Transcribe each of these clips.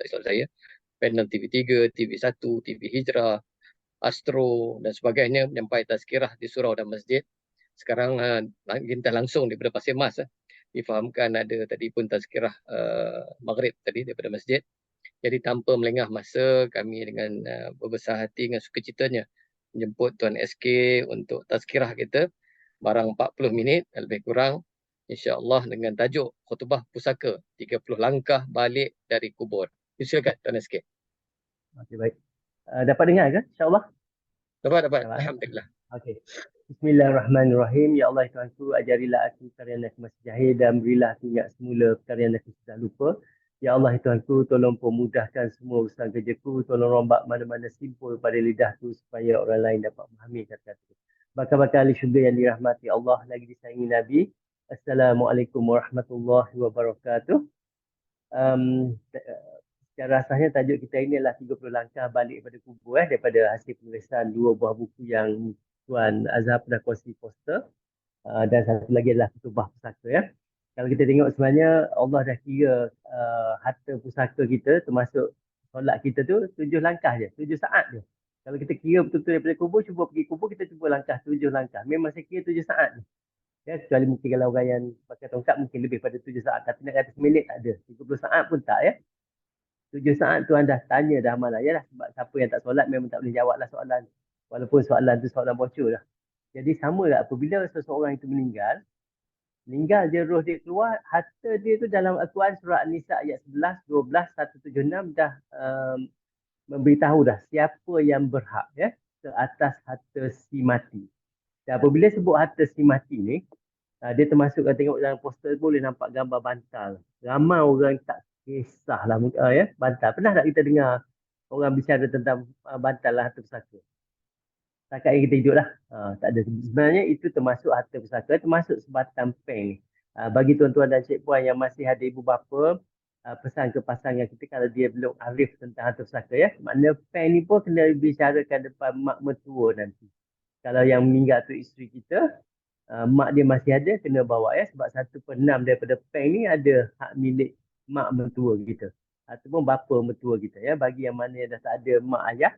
tak silap saya. Panel TV3, TV1, TV Hijrah, Astro dan sebagainya menyampai tazkirah di surau dan masjid. Sekarang kita langsung daripada Pasir Mas. Difahamkan ada tadi pun tazkirah maghrib tadi daripada masjid. Jadi tanpa melengah masa, kami dengan berbesar hati dengan sukacitanya menjemput Tuan SK untuk tazkirah kita. Barang 40 minit lebih kurang. InsyaAllah dengan tajuk khutbah pusaka 30 langkah balik dari kubur. Silakan Tuan SK. Okey, baik. Dapat dengar ke? InsyaAllah. Dapat. Alhamdulillah. Okey. Bismillahirrahmanirrahim. Ya Allah Tuhanku, ajarilah aku perkara yang aku masih jahil dan berilah aku ingat semula perkara yang aku sudah lupa. Ya Allah Tuhanku, tolong pemudahkan semua urusan kerjaku, tolong rombak mana-mana simpul pada lidahku supaya orang lain dapat memahami kata-kata. Bakal-bakal ahli syurga yang dirahmati Allah, lagi disayangi Nabi. Assalamualaikum warahmatullahi wabarakatuh. Secara asasnya tajuk kita ini adalah 30 langkah balik pada kubur daripada hasil penulisan dua buah buku yang Tuan Azhar pernah kongsi poster, dan satu lagi adalah khutbah pusaka ya. Kalau kita tengok sebenarnya Allah dah kira harta pusaka kita termasuk solat kita tu 7 langkah je, 7 saat je. Kalau kita kira betul-betul daripada kubur, cuba pergi kubur, kita cuba langkah 7 langkah. Memang saya kira 7 saat je. Ya, kecuali mungkin kalau orang yang pakai tongkat mungkin lebih pada 7 saat. Tapi nak kata seminit tak ada. 30 saat pun tak ya. 7 saat Tuan dah tanya dah malah. Yalah, sebab siapa yang tak solat memang tak boleh jawab lah soalan. Walaupun soalan tu soalan bocor lah. Jadi sama lah apabila seseorang itu meninggal je roh dia keluar, harta dia tu dalam Al-Quran surah An-Nisa ayat 11, 12, 176 dah memberitahu dah siapa yang berhak ya ke atas harta si mati. Dan apabila sebut harta si mati ni, dia termasuk kalau tengok dalam poster boleh nampak gambar bantal. Ramai orang tak kisahlah ya, bantal. Pernah tak kita dengar orang bicara tentang bantal lah harta pusaka? Setakat yang kita hidup lah. Tak ada. Sebenarnya itu termasuk harta pusaka, termasuk sebatang peng ni. Bagi tuan-tuan dan cik puan yang masih ada ibu bapa, pesan ke pasangan kita kalau dia belum arif tentang harta pusaka ya. Maknanya peng ni pun kena bicarakan depan mak mertua nanti. Kalau yang meninggal tu isteri kita, mak dia masih ada, kena bawa ya. Sebab 1/6 daripada peng ni ada hak milik mak mertua kita. Ataupun bapa mertua kita ya. Bagi yang mana yang dah tak ada mak ayah,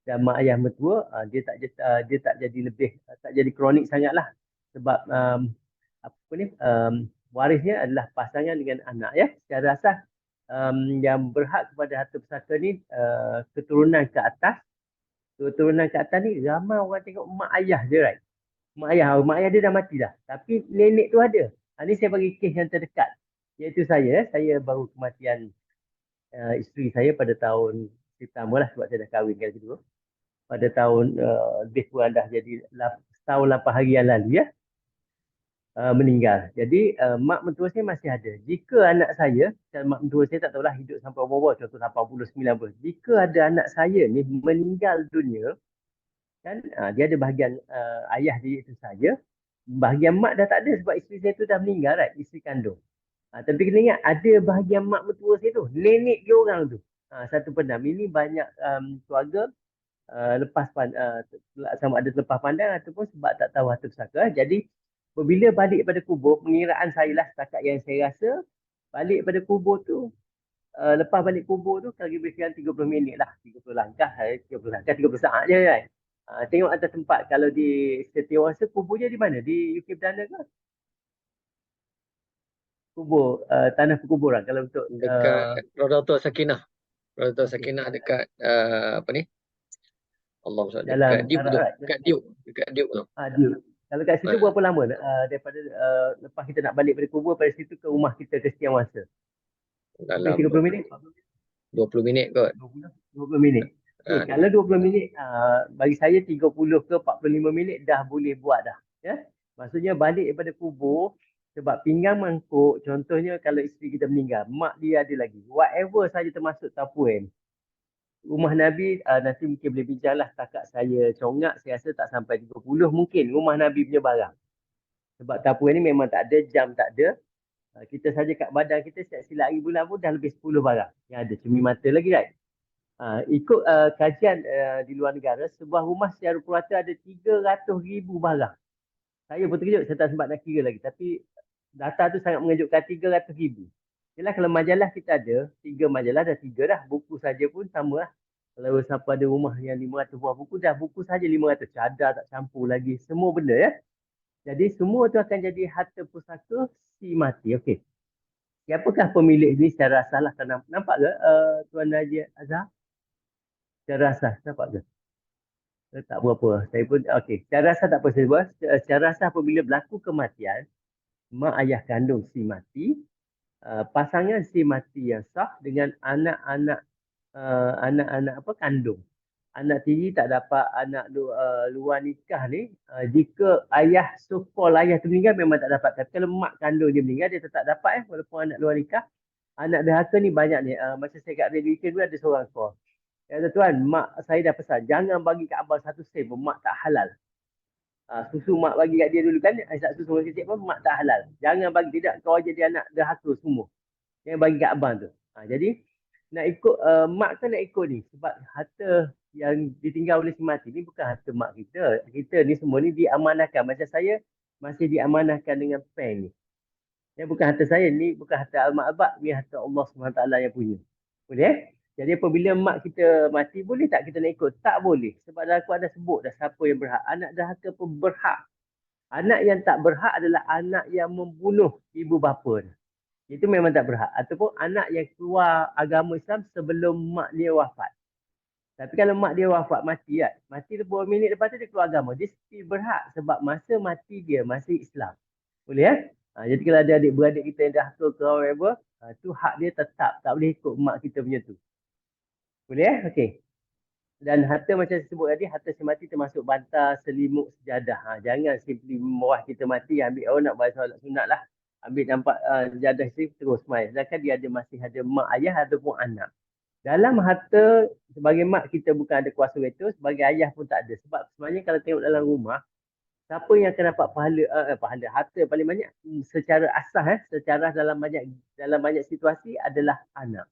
dan mak ayah mertua, dia tak jadi lebih, tak jadi kronik sangatlah. Sebab warisnya adalah pasangan dengan anak ya. Secara asas yang berhak kepada harta pusaka ni keturunan ke atas. Keturunan ke atas ni ramai orang tengok mak ayah je right. Mak ayah dia dah mati dah. Tapi nenek tu ada. Ni saya bagi kes yang terdekat. Iaitu saya baru kematian isteri saya pada tahun pertama lah sebab saya dah kahwin kali kedua. Pada tahun lebih kurang dah jadi setahun 8 hari yang lalu ya, meninggal. Jadi mak mentua saya masih ada. Jika anak saya, dan mak mentua saya tak tahulah hidup sampai umur contoh 80, 90. Jika ada anak saya ni meninggal dunia, kan dia ada bahagian ayah dia itu saja. Bahagian mak dah tak ada sebab isteri saya tu dah meninggal right, isteri kandung. Tapi kena ingat ada bahagian mak mentua saya tu, nenek dia orang tu. 1/6. Ini banyak keluarga sama ada lepas pandang ataupun sebab tak tahu harta pusaka. Jadi apabila balik pada kubur, pengiraan saya lah setakat yang saya rasa, balik pada kubur tu, lepas balik kubur tu kalau lebih kurang 30 minit lah, 30 langkah, 30 saat je kan. Tengok atas tempat, kalau di Setiawasa kuburnya di mana? Di UK Perdana ke? Kubur, tanah perkuburan kalau untuk dekat Raudatul Sakinah. Raudatul Sakinah dekat apa ni? Allah SWT, dekat Diuk tu. Dekat Diuk tu. Diuk. Kalau kat situ berapa lama daripada lepas kita nak balik pada kubur, pada situ ke rumah kita ke Setiawasa? Dalam 30 minit? 20 minit kot. 20 minit. Okay, kalau 20 minit, bagi saya 30 ke 45 minit dah boleh buat dah. Ya? Maksudnya balik daripada kubur, sebab pinggang mangkuk, contohnya kalau isteri kita meninggal, mak dia ada lagi. Whatever saja termasuk tapuan. Rumah Nabi, nanti mungkin boleh bincang lah, setakat saya congak, saya rasa tak sampai 30 mungkin rumah Nabi punya barang. Sebab tapuan ni memang tak ada, jam tak ada. Kita saja kat badan kita, setiap silat hari bulan pun dah lebih 10 barang yang ada, cermin mata lagi right. Ikut kajian di luar negara, sebuah rumah secara purata ada 300,000 barang. Saya pun terkejut, saya tak sempat nak kira lagi. Tapi data tu sangat mengejutkan, 300,000. Yelah, kalau majalah kita ada 3 majalah, dah 3 dah. Buku saja pun sama lah. Kalau siapa ada rumah yang 500 buah buku, dah buku saja 500. Cadar tak campur lagi. Semua benda ya. Jadi semua tu akan jadi harta pusaka si mati. Okey. Siapakah pemilik ni secara salah? Nampak ke Tuan Haji Azhar? Secara asas, nampak ke? Tak berapa. Saya pun, okey. Secara asas tak apa saya buat. Secara asas apabila berlaku kematian, mak ayah kandung si mati, pasangan si mati yang sah dengan anak-anak apa kandung. Anak tiri tak dapat anak luar nikah ni, jika ayah so-called ayah tu meninggal memang tak dapat. Tapi kalau mak kandung dia meninggal, dia tetap dapat walaupun anak luar nikah. Anak derhaka ni banyak ni. Macam saya kat Radio Weekend dulu ada seorang call. Ya tuan, mak saya dah pesan, jangan bagi kat abang 1 sen pun, mak tak halal. Susu mak bagi kat dia dulu kan, aisyah susu orang kecil pun, mak tak halal. Jangan bagi, tidak kau jadi anak derhaka semua. Jangan bagi kat abang tu. Jadi, nak ikut, mak kan nak ikut ni. Sebab harta yang ditinggal oleh si mati ni bukan harta mak kita. Kita ni semua ni diamanahkan. Macam saya masih diamanahkan dengan pen ni. Yang bukan harta saya ni, bukan harta almak abad, ni harta Allah SWT yang punya. Boleh? Jadi apabila mak kita mati, boleh tak kita nak ikut? Tak boleh. Sebab dah aku ada sebut dah siapa yang berhak. Anak derhaka pun berhak. Anak yang tak berhak adalah anak yang membunuh ibu bapa. Itu memang tak berhak. Ataupun anak yang keluar agama Islam sebelum mak dia wafat. Tapi kalau mak dia wafat, mati kan. Mati beberapa minit lepas tu dia keluar agama. Dia still berhak sebab masa mati dia masih Islam. Boleh ya? Jadi kalau ada adik-beradik kita yang dah ke whatever, tu hak dia tetap. Tak boleh ikut mak kita punya tu. Boleh ya? Okey. Dan harta macam saya sebut tadi, harta si mati termasuk bantal, selimut, sejadah. Jangan simply mewah kita mati, ambil orang nak buat solat sunat lah. Ambil nampak sejadah si terus main. Sedangkan dia masih ada mak ayah ataupun anak. Dalam harta, sebagai mak kita bukan ada kuasa veto, sebagai ayah pun tak ada. Sebab sebenarnya kalau tengok dalam rumah, siapa yang akan dapat pahala harta paling banyak secara asas secara dalam banyak situasi adalah anak.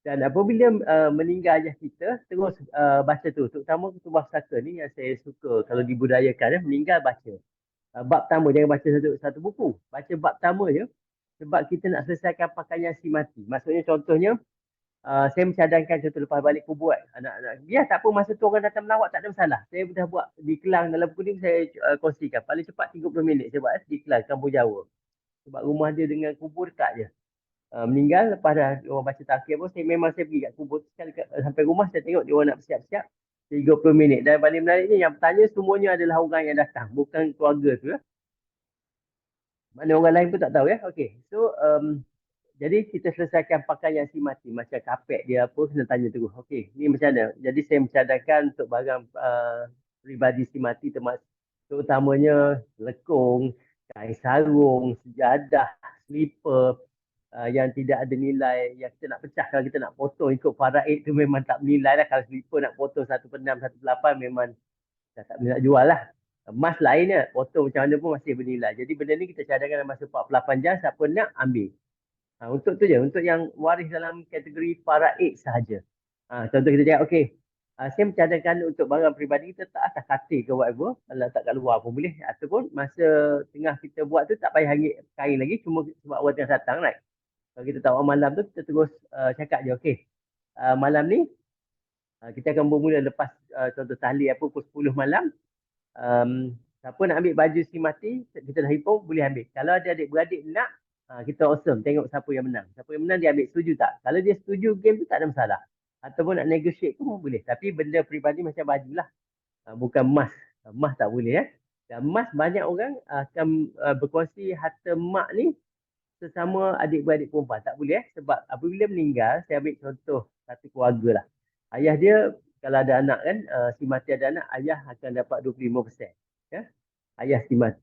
Dan apabila meninggal ayah kita, terus baca tu. Terutama kutubah pusaka ni yang saya suka kalau dibudayakan, meninggal baca. Bab pertama, jangan baca satu buku. Baca bab pertama je. Sebab kita nak selesaikan pakaian si mati. Maksudnya contohnya, saya mencadangkan contoh lepas balik kubur anak-anak. Biar tak apa masa tu orang datang melawat tak ada masalah. Saya dah buat di Kelang dalam buku ni saya kongsikan. Paling cepat 30 minit saya buat di Kelang, Kampung Jawa. Sebab rumah dia dengan kubur dekat je. Meninggal lepas dah orang baca takhir pun saya pergi kat kubur sekali sampai rumah saya tengok dia orang nak bersiap-siap 30 minit. Dan paling menariknya yang bertanya semuanya adalah orang yang datang, bukan keluarga tu ya. Mana orang lain pun tak tahu ya. Okey. So jadi kita selesaikan pakaian si mati. Macam kapek dia apa, kena tanya terus. Okey, ni macam mana? Jadi saya mencadangkan untuk barang peribadi si mati terutamanya lekung, kain sarung, sejadah, slipper yang tidak ada nilai, yang kita nak pecah kalau kita nak potong ikut faraid tu memang tak bernilai lah. Kalau slipper nak potong 1/6, 1/8 memang tak boleh nak jual lah. Emas lainnya, potong macam mana pun masih bernilai. Jadi benda ni kita cadangkan dalam masa 48 jam, siapa nak ambil. Untuk tu je, untuk yang waris dalam kategori faraid sahaja. Contoh kita cakap, okey, saya mencadangkan untuk barang peribadi kita tak atas katil ke whatever, kalau tak kat luar pun boleh. Ataupun masa tengah kita buat tu tak payah hangit kain lagi, cuma sebab orang tengah datang right. Kalau kita tahu malam tu, kita terus cakap je, okey, malam ni kita akan bermula lepas contoh tahlil apa pukul 10 malam. Siapa nak ambil baju si mati, kita dah himpun, boleh ambil. Kalau ada adik-beradik nak, kita awesome. Tengok siapa yang menang. Siapa yang menang, dia ambil. Setuju tak? Kalau dia setuju game tu, tak ada masalah. Ataupun nak negotiate pun boleh. Tapi benda peribadi macam baju lah. Bukan emas. Emas tak boleh ya. Dan emas banyak orang akan berkongsi harta mak ni sesama adik-beradik perempuan. Tak boleh sebab apabila meninggal, saya ambil contoh satu keluarga lah. Ayah dia, kalau ada anak kan, si mati ada anak, ayah akan dapat 25%. Ya? Ayah si mati,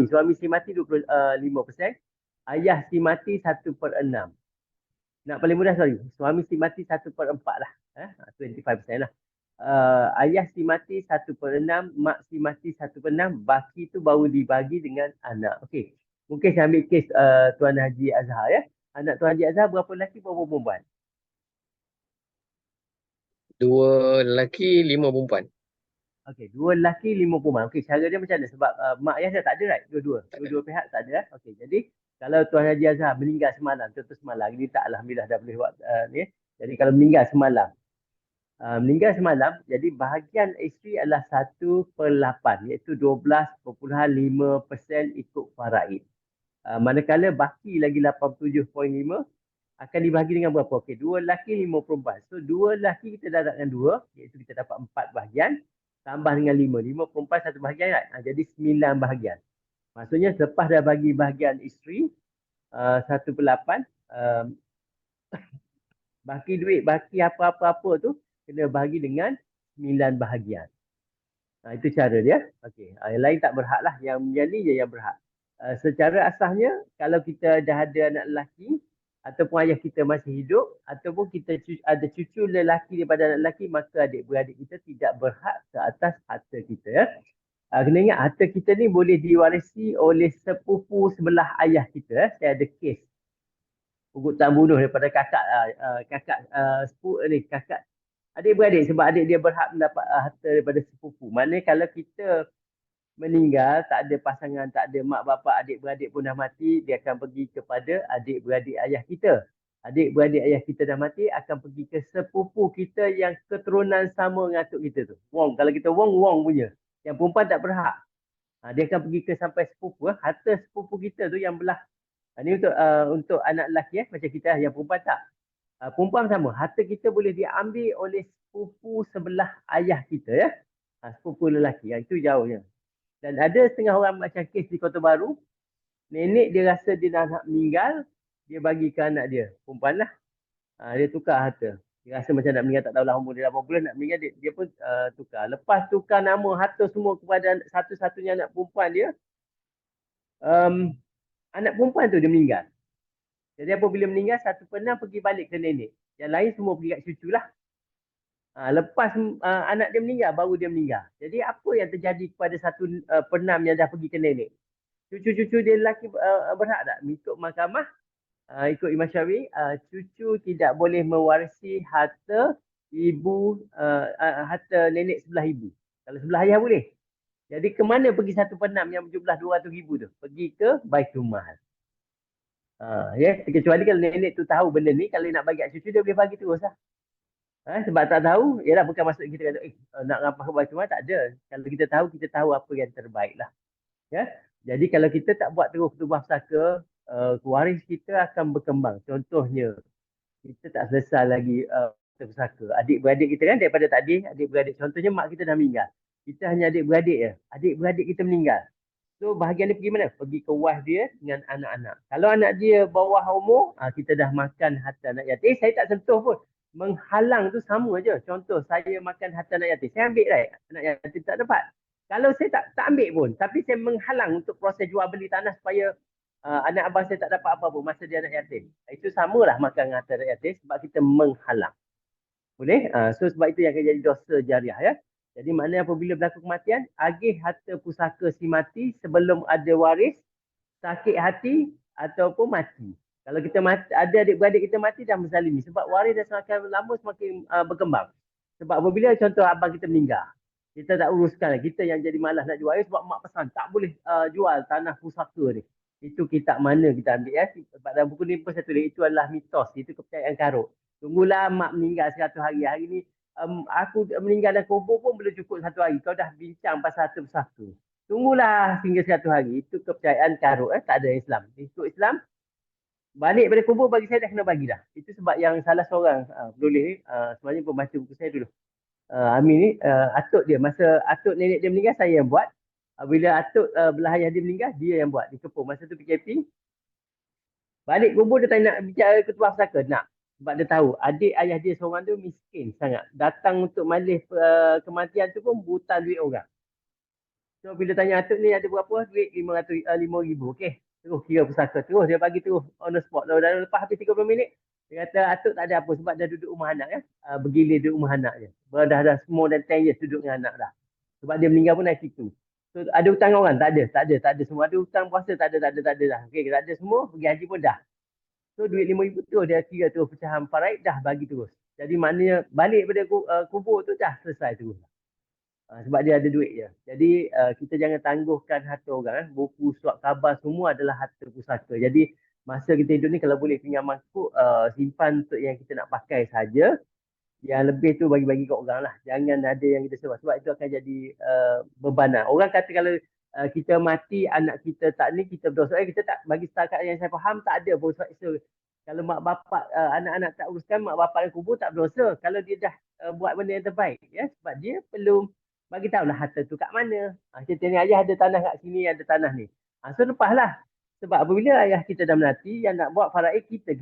suami si mati 25%. Ayah si mati 1/6. Nak paling mudah, suami si mati 1/4 lah. 25% lah. Ayah si mati 1/6, mak si mati 1/6, baki tu baru dibagi dengan anak. Okey. Mungkin saya ambil kes Tuan Haji Azhar ya. Anak Tuan Haji Azhar berapa lelaki, berapa perempuan? 2 lelaki, 5 perempuan. Okey, 2 lelaki, 5 perempuan. Okey, cara dia macam mana? Sebab mak ayah dia tak ada right? Dua-dua pihak tak ada. Okey, jadi Kalau Tuan Haji Azhar meninggal semalam, contoh semalam, ini tak alhamdulillah dah boleh buat ni. Jadi kalau meninggal semalam, jadi bahagian isteri adalah 1/8, iaitu 12.5% ikut faraid. Manakala baki lagi 87.5 akan dibahagi dengan berapa? Okey, 2 lelaki, 5 perempuan. So 2 lelaki kita darab dengan 2, iaitu kita dapat 4 bahagian tambah dengan 5. 5 perempuan 1 bahagian kan? Jadi 9 bahagian. Maksudnya selepas dah bagi bahagian isteri 1/8, baki duit, baki apa-apa tu kena bahagi dengan 9 bahagian. Itu cara dia. Okey, yang lain tak berhak lah. Yang ni je yang berhak. Secara asasnya, kalau kita dah ada anak lelaki, ataupun ayah kita masih hidup, ataupun kita ada cucu lelaki daripada anak lelaki, maka adik-beradik kita tidak berhak ke atas harta kita. Ya. Kena ingat, harta kita ni boleh diwarisi oleh sepupu sebelah ayah kita. Saya ada kes ugutan bunuh daripada kakak kakak adik-beradik, sebab adik dia berhak mendapat harta daripada sepupu. Maknanya kalau kita meninggal, tak ada pasangan, tak ada mak bapak, adik-beradik pun dah mati, dia akan pergi kepada adik-beradik ayah kita. Adik-beradik ayah kita dah mati, akan pergi ke sepupu kita yang keturunan sama dengan atuk kita tu. Wong, kalau kita wong punya. Yang perempuan tak berhak. Dia akan pergi ke sampai sepupu. Harta sepupu kita tu yang belah. Ini untuk anak lelaki macam kita, yang perempuan tak. Perempuan sama, harta kita boleh diambil oleh sepupu sebelah ayah kita ya. Sepupu lelaki, itu jauhnya. Dan ada setengah orang macam kes di Kota Baru, nenek dia rasa dia dah nak meninggal, dia bagi ke anak dia, perempuan lah. Dia tukar harta. Dia rasa macam nak meninggal, tak tahulah umur dia berapa bulan nak meninggal, dia pun tukar. Lepas tukar nama harta semua kepada satu-satunya anak perempuan dia, anak perempuan tu dia meninggal. Jadi apabila meninggal, 1/6 pergi balik ke nenek. Yang lain semua pergi kat cucu lah. Lepas anak dia meninggal, baru dia meninggal. Jadi apa yang terjadi kepada 1/6 yang dah pergi ke nenek? Cucu-cucu dia lelaki berhak tak? Ikut mahkamah, ikut Imam Syafi'i, cucu tidak boleh mewarisi harta ibu, harta nenek sebelah ibu. Kalau sebelah ayah boleh. Jadi ke mana pergi 1/6 yang berjumlah 200,000 tu? Pergi ke Baitul Mal. Kecuali kalau nenek tu tahu benda ni, kalau nak bagi kat cucu, dia boleh bagi terus lah. Sebab tak tahu, yalah bukan maksud kita kata, nak rampas Baitul Mal, tak ada. Kalau kita tahu apa yang terbaik lah. Ya? Jadi kalau kita tak buat terus ketubah pusaka, waris kita akan berkembang. Contohnya, kita tak selesai lagi pusaka. Adik-beradik kita kan daripada tadi, adik-beradik. Contohnya mak kita dah meninggal. Kita hanya adik-beradik je. Adik-beradik kita meninggal. So bahagian dia pergi mana? Pergi ke wife dia dengan anak-anak. Kalau anak dia bawah umur, kita dah makan harta anak yatim. Saya tak sentuh pun. Menghalang tu sama je. Contoh, saya makan harta anak yatim. Saya ambil right? Anak yatim tak dapat. Kalau saya tak ambil pun, tapi saya menghalang untuk proses jual beli tanah supaya anak abang saya tak dapat apa pun masa dia anak yatim. Itu samalah makan harta anak yatim sebab kita menghalang. Boleh? So sebab itu yang akan jadi dosa jariah ya. Jadi maknanya apabila berlaku kematian, agih harta pusaka si mati sebelum ada waris, sakit hati ataupun mati. Kalau kita mati, ada adik-beradik kita mati dah menzalimi. Sebab waris dah semakin lama semakin berkembang. Sebab apabila contoh abang kita meninggal, kita tak uruskan, kita yang jadi malas nak jual sebab mak pesan tak boleh jual tanah pusaka ni. Itu kitab mana kita ambil ya. Sebab dalam buku ni pun saya tulis, itu adalah mitos, itu kepercayaan karut. Tunggulah mak meninggal 100 hari. Hari ni aku meninggal dan kubur pun belum cukup 1 hari. Kau dah bincang pasal satu-satu. Tunggulah hingga 100 hari. Itu kepercayaan karut. Tak ada Islam. Ikut Islam, balik pada kubur bagi saya dah kena bagi dah. Itu sebab yang salah seorang penulis ni, sebenarnya pembaca buku saya dulu. Amin ni, atuk dia. Masa atuk nenek dia meninggal, saya yang buat. Bila atuk belah ayah dia meninggal, dia yang buat. Dikepung. Masa tu PKP, balik kubur dia tanya nak bicara ketua pusaka. Nak. Sebab dia tahu adik ayah dia seorang tu miskin sangat. Datang untuk malih kematian tu pun buta duit orang. So bila tanya atuk ni ada berapa? Duit 5,000. Okey. Terus kira pusaka. Terus dia bagi terus on the spot. Dan lepas habis 30 minit, dia kata atuk tak ada apa sebab dah duduk rumah anak ya. Bergilir duduk rumah anak je. Dah more than 10 years duduk dengan anak dah. Sebab dia meninggal pun naik situ. So ada hutang orang? Tak ada semua. Ada hutang puasa? Tak ada dah. Okey, tak ada semua. Pergi haji pun dah. So duit 5,000 tu dia kira terus pecahan faraid dah bagi terus. Jadi maknanya balik pada kubur tu dah selesai terus. Sebab dia ada duit je. Jadi kita jangan tangguhkan harta orang. Buku, surat khabar semua adalah harta pusaka. Jadi masa kita hidup ni kalau boleh pinjam mangkuk, simpan untuk yang kita nak pakai saja. Yang lebih tu bagi-bagi kat orang lah. Jangan ada yang kita sewa. Sebab itu akan jadi bebanan. Orang kata kalau kita mati, anak kita tak ni, kita berdosa. Kita tak, bagi setakat yang saya faham, tak ada pun seksa. Kalau mak bapak, anak-anak tak uruskan, mak bapak yang kubur tak berdosa. Kalau dia dah buat benda yang terbaik. Ya? Sebab dia perlu bagi tahulah harta tu kat mana. Kita ni ayah ada tanah kat sini, ada tanah ni. So lepaslah. Sebab apabila ayah kita dah menanti, yang nak buat faraid kita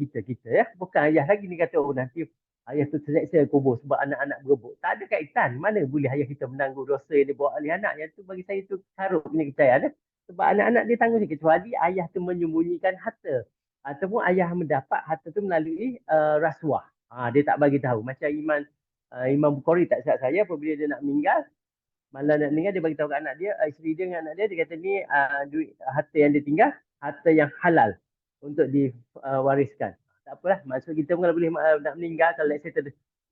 ya. Bukan ayah lagi ni kata, oh nanti ayah tu terseksa kubur sebab anak-anak berebut. Tak ada kaitan. Mana boleh ayah kita menanggung dosa yang dia bawa oleh anak. Yang tu bagi saya tu karut punya kepercayaan. Sebab anak-anak dia tanggung kecuali ayah tu menyembunyikan harta. Ataupun ayah mendapat harta tu melalui rasuah. Dia tak bagi tahu. Macam Imam Bukhari tak silap saya apabila dia nak meninggal, malam nak meninggal dia bagi tahu kat anak dia, isteri dia dengan anak dia, dia kata ni duit harta yang dia tinggal, harta yang halal untuk diwariskan. Tak apalah, maksud kita pun kalau boleh nak meninggal, kalau let's say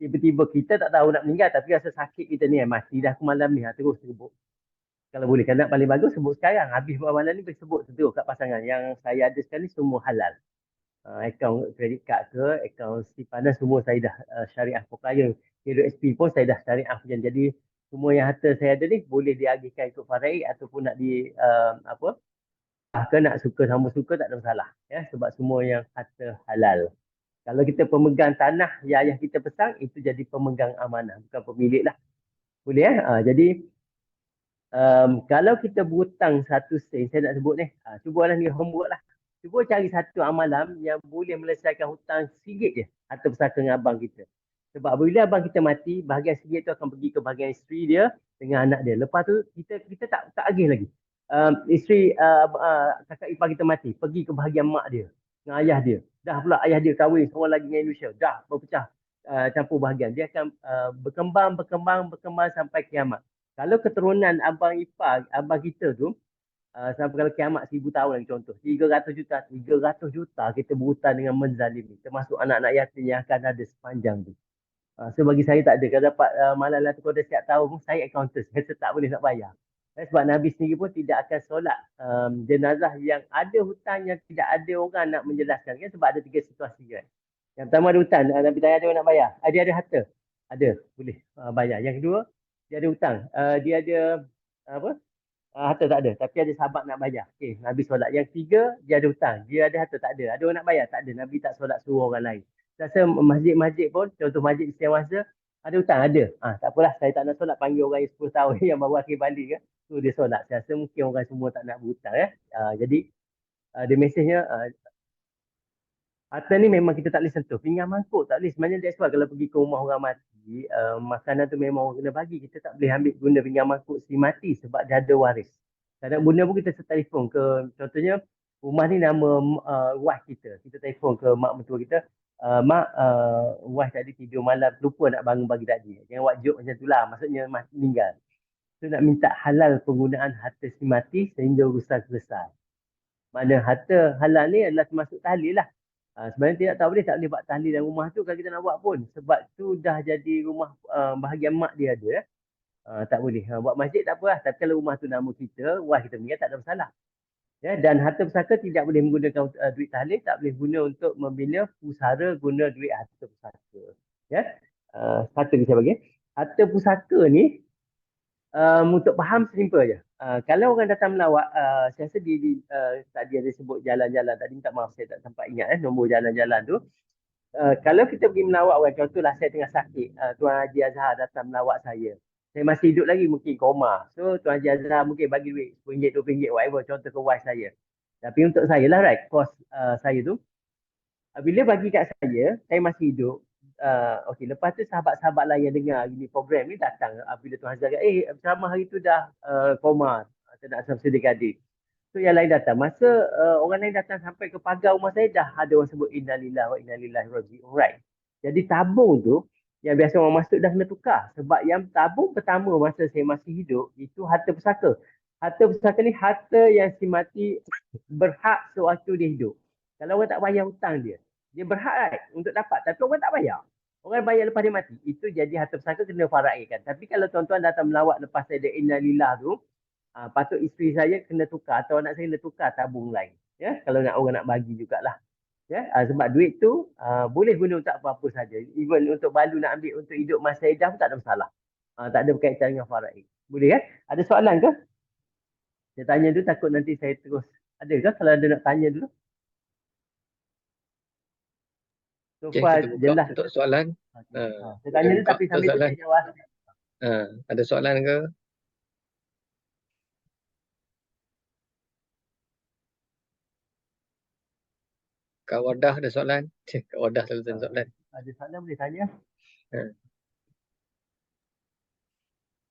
tiba-tiba kita tak tahu nak meninggal tapi rasa sakit kita ni, mati dah aku malam ni, terus sebut. Kalau boleh, kan paling bagus sebut sekarang. Habis malam ni sebut terus kat pasangan. Yang saya ada sekarang ni semua halal. Akaun kredit kad ke, akaun simpanan semua saya dah syariah pokoknya. Hero SP pun saya dah syariah. Jadi semua yang harta saya ada ni boleh diagihkan ikut faraid ataupun nak nak suka sama suka tak ada masalah. Ya, sebab semua yang harta halal. Kalau kita pemegang tanah yang ayah kita pesan, itu jadi pemegang amanah, bukan pemilik lah. Boleh ya? Jadi kalau kita berhutang 1 sen, saya nak sebut ni, cubalah ni homework lah. Cuba cari satu amalan yang boleh melesaikan hutang RM1 je harta pusaka dengan abang kita. Sebab bila abang kita mati, bahagian RM1 tu akan pergi ke bahagian isteri dia dengan anak dia. Lepas tu kita tak agih lagi. Isteri kakak ipar kita mati, pergi ke bahagian mak dia dengan ayah dia. Dah pula ayah dia kahwin seorang lagi dengan Indonesia. Dah berpecah campur bahagian. Dia akan berkembang sampai kiamat. Kalau keturunan abang ipar, abang kita tu, sampai kalau kiamat 1000 tahun lagi contoh, 300 juta kita berhutang dengan menzalimi, termasuk anak-anak yatim yang akan ada sepanjang tu. So bagi saya tak ada. Kalau dapat malam tu kau dah siap tahu pun, saya accountant, saya tak boleh nak bayar. Sebab Nabi sendiri pun tidak akan solat jenazah yang ada hutang, yang tidak ada orang nak menjelaskan kan, sebab ada 3 situasi kan. Yang pertama ada hutang, Nabi tanya ada orang nak bayar. Dia ada harta, ada, boleh bayar. Yang kedua, dia ada hutang, dia ada harta tak ada, tapi ada sahabat nak bayar. Okey, Nabi solat. Yang ketiga, dia ada hutang, dia ada harta tak ada. Ada orang nak bayar, tak ada. Nabi tak solat suruh orang lain. Rasa masjid-masjid pun, contoh masjid di Setiap Masa, ada hutang, ada. Tak apalah, saya tak nak solat, panggil orang yang 10 tahun yang baru akhir balik kan. So dia solat. Saya rasa mungkin orang semua tak nak berhutang ya. Jadi the message-nya, harta ni memang kita tak boleh sentuh. Pinggan mangkuk tak boleh. Sebenarnya that's why kalau pergi ke rumah orang mati, makanan tu memang orang kena bagi. Kita tak boleh ambil guna pinggan mangkuk si mati sebab dia ada waris. Kadang guna pun kita telefon ke, contohnya rumah ni nama wife kita. Kita telefon ke mak mentua kita, mak, wife tadi tidur malam, lupa nak bangun bagi takdir. Jangan buat joke macam tu lah. Maksudnya mati meninggal. So nak minta halal penggunaan harta si mati sehingga urusan selesai. Mana harta halal ni adalah termasuk tahlil lah. Sebenarnya tak boleh buat tahlil dalam rumah tu kalau kita nak buat pun. Sebab tu dah jadi rumah bahagian mak dia ada. Tak boleh. Buat masjid tak apa lah. Tapi kalau rumah tu nama kita, wah kita meninggal, tak ada masalah. Ya, dan harta pusaka tidak boleh menggunakan duit tahlil, tak boleh guna untuk membina pusara guna duit harta pusaka. Ya, satu saya bagi. Harta pusaka ni, untuk faham simple je. Kalau orang datang melawat, saya rasa tadi ada sebut jalan-jalan. Tadi minta maaf saya tak sempat ingat nombor jalan-jalan tu. Kalau kita pergi melawat orang, contohlah saya tengah sakit, Tuan Haji Azhar datang melawat saya. Saya masih hidup lagi, mungkin koma. So Tuan Haji Azhar mungkin bagi duit RM10, RM20, whatever, contoh ke wife saya. Tapi untuk saya lah, right, cost saya tu, bila bagi kat saya masih hidup. Okey, lepas tu sahabat-sahabat lain yang dengar ini program ni datang bila Tuan Hazar kata, ceramah hari tu dah koma, tak nak sampai dekadik. So yang lain datang. Masa orang lain datang sampai ke pagar rumah saya, dah ada orang sebut innalillahi wa inna ilaihi raji'un. Right. Jadi tabung tu yang biasa orang masuk dah kena tukar. Sebab yang tabung pertama masa saya masih hidup itu harta pusaka. Harta pusaka ni harta yang si mati berhak sewaktu dia hidup. Kalau orang tak bayar hutang dia berhak right, untuk dapat, tapi orang tak bayar. Orang bayar lepas dia mati. Itu jadi harta pusaka kena faraidkan. Tapi kalau tuan-tuan datang melawat lepas ada innalillah tu, patut isteri saya kena tukar atau anak saya kena tukar tabung lain. Ya, kalau nak orang nak bagi jugalah. Ya, sebab duit tu boleh guna untuk apa-apa saja. Even untuk balu nak ambil untuk hidup masa edah pun tak ada masalah. Tak ada berkaitan dengan faraid. Boleh kan? Ada soalan ke? Saya tanya tu takut nanti saya terus. Ada ke kalau ada nak tanya dulu? So Okey, far kita buka jelas untuk ke? soalan. Okay. Saya Kita tanya dulu buka tapi untuk sambil tu soalan. saya jawab. Ada soalan ke? Kak Wardah ada soalan? Kak Wardah selalu tanya soalan. Ada soalan boleh tanya. Ha.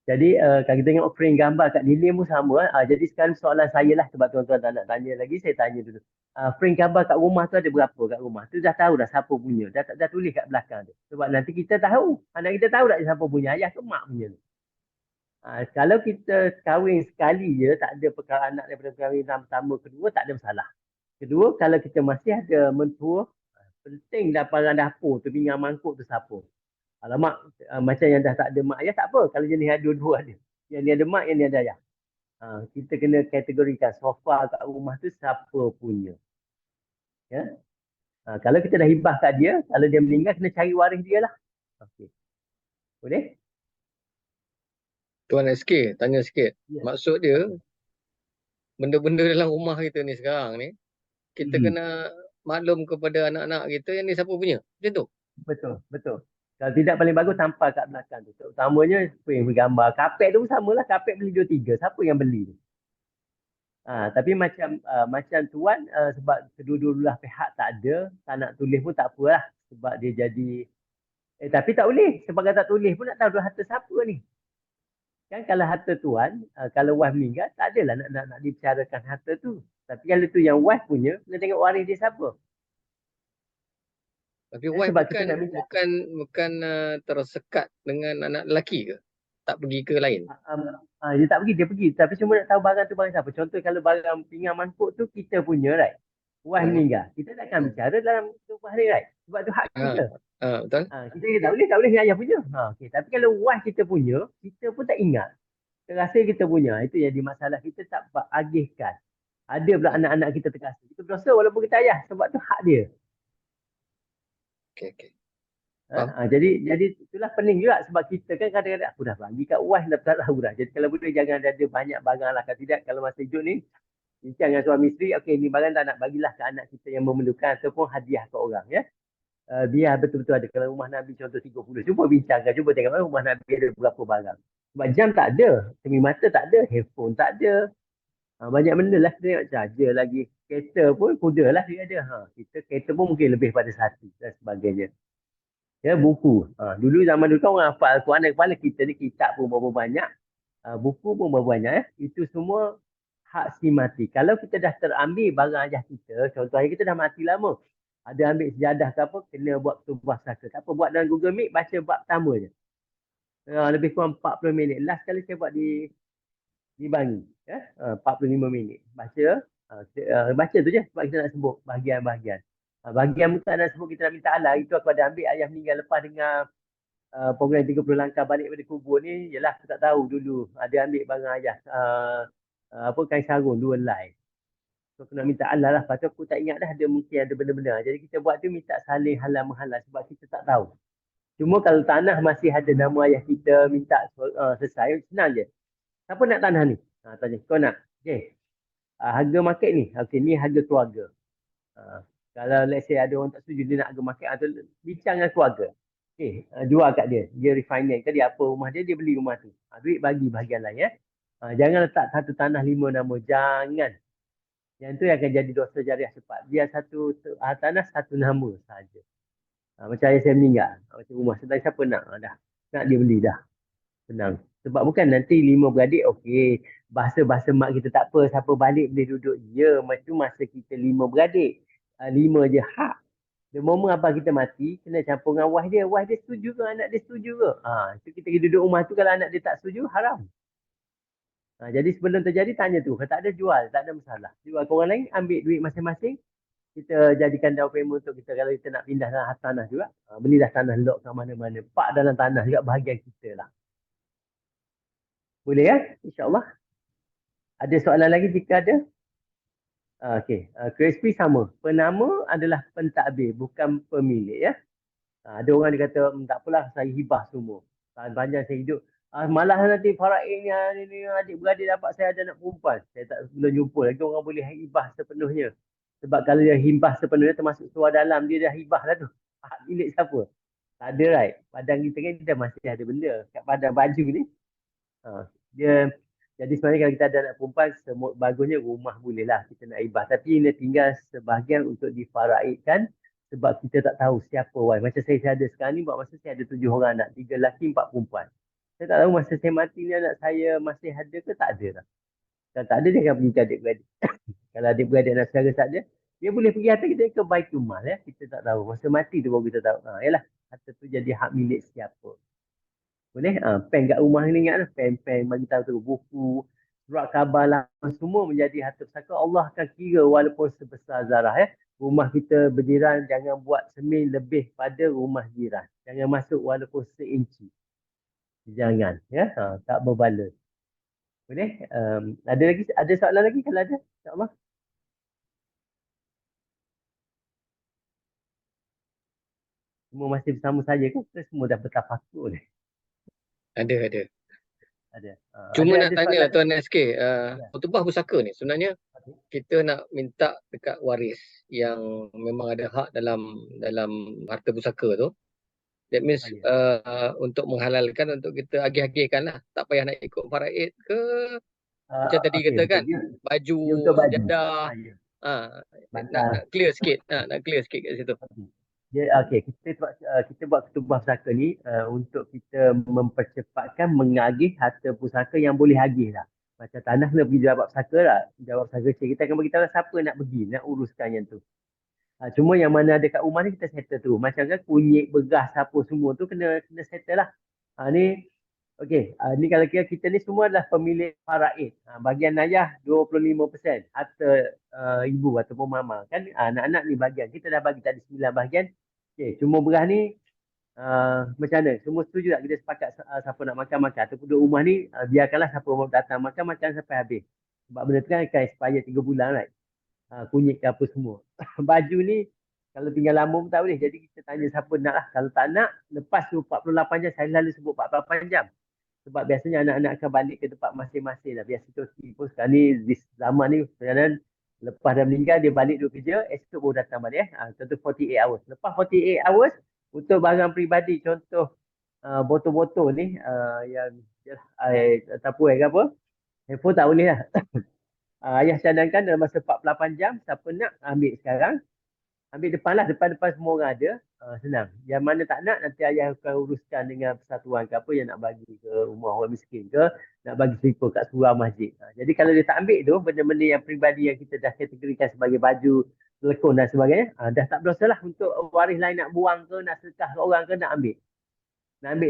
Jadi kalau kita tengok frame gambar kat dinding pun sama. Jadi sekarang soalan saya lah sebab tuan-tuan tak nak tanya lagi, saya tanya dulu. Frame gambar kat rumah tu ada berapa kat rumah? Tu dah tahu dah siapa punya. Dah tulis kat belakang tu. Sebab nanti kita tahu. Anak kita tahu tak siapa punya. Ayah ke mak punya tu. Kalau kita kahwin sekali je, tak ada perkara anak daripada kahwinan pertama, kedua, tak ada masalah. Kedua, kalau kita masih ada mentua, penting dapat dapur tu, pinggan mangkuk tu siapa. Alamak, macam yang dah tak ada mak ayah tak apa. Kalau jenis ada dua ada. Yang ni ada mak, yang ni ada ayah. Kita kena kategorikan sofa kat rumah tu siapa punya. Ya? Kalau kita dah hibah kat dia, kalau dia meninggal, kena cari waris dia lah. Okey. Boleh? Tuan SK, tanya sikit. Ya. Maksud dia, benda-benda dalam rumah kita ni sekarang ni, kita kena maklum kepada anak-anak kita yang ni siapa punya. Macam tu. Betul, betul. Kalau tidak paling bagus tampal kat belakang tu. Terutamanya frame bergambar. Kapet tu pun samalah. Kapet beli 2-3. Siapa yang beli tu? Tapi macam tuan sebab kedua-dua belah pihak tak ada, tak nak tulis pun tak apalah. Sebab dia jadi tapi tak boleh. Sebab kalau tak tulis pun nak tahu dua harta siapa ni. Kan kalau harta tuan, kalau wife meninggal, tak adalah nak dibicarakan harta tu. Tapi kalau tu yang wife punya, kena tengok waris dia siapa. Tapi wife Sebab kita nak minta bukan tersekat dengan anak lelaki ke? Tak pergi ke lain? dia tak pergi, dia pergi. Tapi cuma nak tahu barang tu barang siapa. Contoh kalau barang pinggan mangkuk tu kita punya, right? Wife meninggal. Kita takkan bicara dalam rumah ni, right? Sebab tu hak kita. Betul. Kita tak boleh ayah punya. Okay. Tapi kalau wife kita punya, kita pun tak ingat. Terasa kita punya. Itu jadi masalah, kita tak agihkan. Ada pula anak-anak kita terkasih. Kita berdosa walaupun kita ayah. Sebab tu hak dia. Okay. Jadi itulah pening juga sebab kita kan kadang-kadang aku dah bagi kat wife dah tak tahu dah. Jadi kalau boleh jangan ada banyak barang lah. Kalau tidak, kalau masa hidup ni bincang dengan suami isteri, okey ni barang tak nak bagilah ke anak kita yang memerlukan ataupun hadiah ke orang ya. Biar betul-betul ada. Kalau rumah Nabi contoh 30, cuba bincangkan, cuba tengok rumah Nabi ada berapa barang. Sebab jam tak ada, cermin mata tak ada, handphone tak ada. Banyak benda lah kita tengok, charger lagi. Kereta pun kuda lah dia ada. Kita kereta pun mungkin lebih pada satu dan sebagainya. Ya, buku. Dulu zaman dulu kan orang hafal Al-Quran dari kepala, kita ni kitab pun berapa banyak. Buku pun berapa banyak. Itu semua hak si mati. Kalau kita dah terambil barang ayah kita, contohnya kita dah mati lama. Ada ambil sejadah ke apa, kena buat tubuh saka. Tak apa, buat dalam Google Meet, baca bab pertama je. Lebih kurang 40 minit. Last kali saya buat di Bangi. 45 minit. Baca tu je sebab kita nak sebut bahagian-bahagian. Bahagian tak nak sebut kita nak minta Allah. Itu aku ada ambil ayah meninggal lepas dengan program 30 langkah balik pada kubur ni. Yelah aku tak tahu dulu. Ada ambil barang ayah. Kain sarung 2 helai. So aku nak minta Allah lah. Lepas tu aku tak ingat dah ada mungkin ada benda-benda. Jadi kita buat tu minta saling halal-mahalal sebab kita tak tahu. Cuma kalau tanah masih ada nama ayah kita, minta selesai, senang je. Siapa nak tanah ni? Tanya, kau nak? Okay. Harga market ni? Okay, ni harga keluarga. Kalau let's say ada orang tak setuju, dia nak harga market, atau bincang dengan keluarga. Okay, jual kat dia. Dia refinance ke dia apa rumah dia, dia beli rumah tu. Duit bagi bahagian lain. Jangan letak satu tanah 5 nama. Jangan. Yang tu akan jadi dosa jariah cepat. Biar satu tanah satu nama saja. Macam ayah saya meninggal. Macam rumah sedang siapa nak? Dah. Nak dia beli dah. Senang. Sebab bukan nanti 5 beradik, okey. Bahasa-bahasa mak kita tak apa. Siapa balik boleh duduk. Ya, macam masa kita 5 beradik. 5 je hak. The moment abah kita mati, kena campur dengan wife dia. Wife dia setuju ke? Anak dia setuju ke? Itu kita pergi duduk rumah tu, kalau anak dia tak setuju, haram. Jadi sebelum terjadi, tanya tu. Kalau tak ada, jual. Tak ada masalah. Jual ke orang lain, ambil duit masing-masing. kita jadikan down payment untuk kita kalau kita nak pindah dalam tanah juga. Belilah tanah lok kat mana-mana. Pak dalam tanah juga bahagian kita lah. Boleh ya? InsyaAllah. Ada soalan lagi jika ada? Okey. KSP sama. Penama adalah pentadbir, bukan pemilik ya. Ada orang dia kata, tak apalah saya hibah semua. Tahan panjang saya hidup. Malah nanti faraidnya ni adik-beradik dapat saya ada anak perempuan. Saya tak belum jumpa lagi orang boleh hibah sepenuhnya. Sebab kalau dia hibah sepenuhnya termasuk suara dalam dia dah hibah lah tu. Hak milik siapa? Tak ada right. Padang kita kan kita masih ada benda. Kat padang baju ni. Dia jadi sebenarnya kalau kita ada anak perempuan, bagusnya rumah boleh lah kita nak hibah. Tapi ini tinggal sebahagian untuk difaraidkan sebab kita tak tahu siapa wife. Macam saya ada sekarang ni, buat masa saya ada 7 orang anak, 3 lelaki, 4 perempuan. Saya tak tahu masa saya mati ni anak saya masih ada ke tak ada lah. Kalau tak ada dia akan pergi ke adik-beradik. Kalau adik-beradik anak saudara tak ada, dia boleh pergi harta kita ke Baitul Mal ya. Kita tak tahu. Masa mati tu baru kita tahu. Yalah, harta tu jadi hak milik siapa. Boleh? Pen kat rumah ni ingat lah. Pen bagi tahu tu buku, surat khabar lah. Semua menjadi harta pusaka. Allah akan kira walaupun sebesar zarah ya. Rumah kita berjiran jangan buat semin lebih pada rumah jiran. Jangan masuk walaupun seinci. Jangan ya. Tak berbala. Boleh? Ada lagi? Ada soalan lagi kalau ada? InsyaAllah. Semua masih bersama saja kan? Kita semua dah bertafakur ni. Ada. Ada. Cuma ada nak tanya soalan? Tuan SK, Ya. khutbah pusaka ni sebenarnya Okay. kita nak minta dekat waris yang memang ada hak dalam harta pusaka tu. That means untuk menghalalkan untuk kita agih-agihkan lah. Tak payah nak ikut faraid ke. Macam tadi Okay, kata betul. kan, Dia baju, untuk baju. sejadah. Ya. Nak clear sikit. Nak clear sikit kat situ. Kita buat ketubah pusaka ni untuk kita mempercepatkan mengagih harta pusaka yang boleh agih lah. Macam tanah kena pergi jawab pusaka lah. Jawab pusaka kita akan beritahu siapa nak pergi, nak uruskan yang tu. Cuma yang mana ada kat rumah ni kita settle tu. Macam kan kunyit, begas, apa semua tu kena settle lah. Ni okey, ni kalau kira kita ni semua adalah pemilik faraid. Bagian ayah 25%, harta ibu ataupun mama. Kan anak-anak ni bagian. Kita dah bagi tadi 9 bahagian. Okey, cuma beras ni macam mana? Semua setuju tak kita sepakat siapa nak makan-makan. Ataupun duduk rumah ni, biarkanlah siapa mau datang makan sampai habis. Sebab benda tu kan akan expire 3 bulan right. Kunyit ke apa semua. Baju ni kalau tinggal lama pun tak boleh. Jadi kita tanya siapa nak lah. Kalau tak nak, lepas tu 48 jam. Saya selalu sebut 48 jam. Sebab biasanya anak-anak akan balik ke tempat masing-masing lah. Biasa Turki pun sekarang ni, di zaman ni, kadang lepas dah meninggal, dia balik duduk kerja, esok baru datang balik. Contoh 48 hours. Lepas 48 hours, untuk barang peribadi, contoh botol-botol ni, yang tapuai ke apa, handphone tak boleh lah. Ayah cadangkan dalam masa 48 jam, siapa nak ambil sekarang, ambil depan lah, depan-depan semua orang ada, senang. Yang mana tak nak, nanti ayah akan uruskan dengan persatuan ke apa yang nak bagi ke rumah orang miskin ke, nak bagi selipar kat surau masjid. Jadi kalau dia tak ambil tu, benda-benda yang peribadi yang kita dah kategorikan sebagai baju, telekon dan sebagainya, dah tak berdosa lah untuk waris lain nak buang ke, nak sedekah ke orang ke, nak ambil. Nak ambil